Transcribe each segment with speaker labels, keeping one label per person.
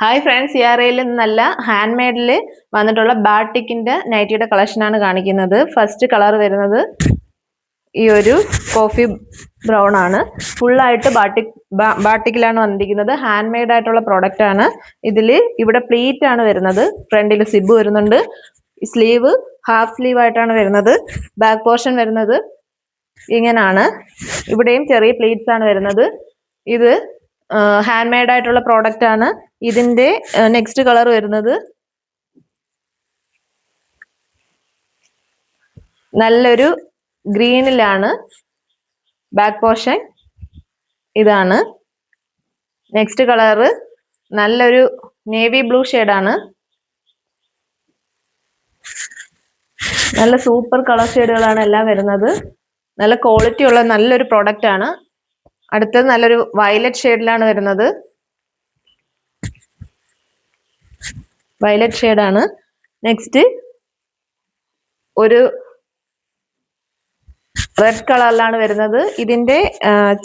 Speaker 1: Hi friends, സിയാറയിൽ നല്ല hand മെയ്ഡിൽ വന്നിട്ടുള്ള ബാട്ടിക്കിന്റെ നൈറ്റിയുടെ കളക്ഷനാണ് കാണിക്കുന്നത്. ഫസ്റ്റ് കളർ വരുന്നത് ഈ ഒരു കോഫി ബ്രൗൺ ആണ്. ഫുള്ളായിട്ട് ബാട്ടിക്കിലാണ് വന്നിരിക്കുന്നത്. ഹാൻഡ് മെയ്ഡ് ആയിട്ടുള്ള പ്രോഡക്റ്റ് ആണ്. ഇവിടെ പ്ലീറ്റ് ആണ് വരുന്നത്. ഫ്രണ്ടിൽ സിബ് വരുന്നുണ്ട്. സ്ലീവ് ഹാഫ് സ്ലീവ് ആയിട്ടാണ് വരുന്നത്. ബാക്ക് പോർഷൻ വരുന്നത് ഇങ്ങനാണ്. ഇവിടെയും ചെറിയ പ്ലീറ്റ്സ് ആണ് വരുന്നത്. ഇത് ഹാൻഡ് മെയ്ഡ് ആയിട്ടുള്ള പ്രോഡക്റ്റ് ആണ്. ഇതിന്റെ നെക്സ്റ്റ് കളർ വരുന്നത് നല്ലൊരു ഗ്രീനിലാണ്. ബാക്ക് പോർഷൻ ഇതാണ്. നെക്സ്റ്റ് കളർ നല്ലൊരു നേവി ബ്ലൂ ഷെയ്ഡാണ്. നല്ല സൂപ്പർ കളർ ഷെയ്ഡുകളാണ് എല്ലാം വരുന്നത്. നല്ല ക്വാളിറ്റി ഉള്ള നല്ലൊരു പ്രോഡക്റ്റ് ആണ്. അടുത്തത് നല്ലൊരു വയലറ്റ് ഷെയ്ഡിലാണ് വരുന്നത്. വയലറ്റ് ഷെയ്ഡാണ്. നെക്സ്റ്റ് ഒരു റെഡ് കളറിലാണ് വരുന്നത്. ഇതിന്റെ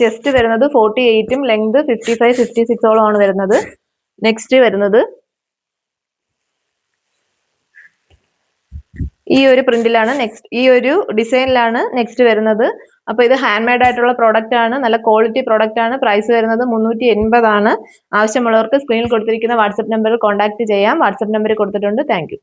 Speaker 1: ചെസ്റ്റ് വരുന്നത് 48ഉം ലെങ്ത് 55, 56ഓളം ആണ് വരുന്നത്. നെക്സ്റ്റ് വരുന്നത് ഈ ഒരു പ്രിന്റിലാണ്. ഈ ഒരു ഡിസൈനിലാണ് നെക്സ്റ്റ് വരുന്നത്. അപ്പൊ ഇത് ഹാൻഡ് മെയ്ഡ് ആയിട്ടുള്ള പ്രോഡക്റ്റ് ആണ്. നല്ല ക്വാളിറ്റി പ്രോഡക്റ്റ് ആണ്. പ്രൈസ് വരുന്നത് 380 ആണ്. ആവശ്യമുള്ളവർക്ക് സ്ക്രീനിൽ കൊടുത്തിരിക്കുന്ന വാട്സ്ആപ്പ് നമ്പറിൽ കോൺടാക്ട് ചെയ്യാം. വാട്സ്ആപ്പ് നമ്പർ കൊടുത്തിട്ടുണ്ട്. Thank you.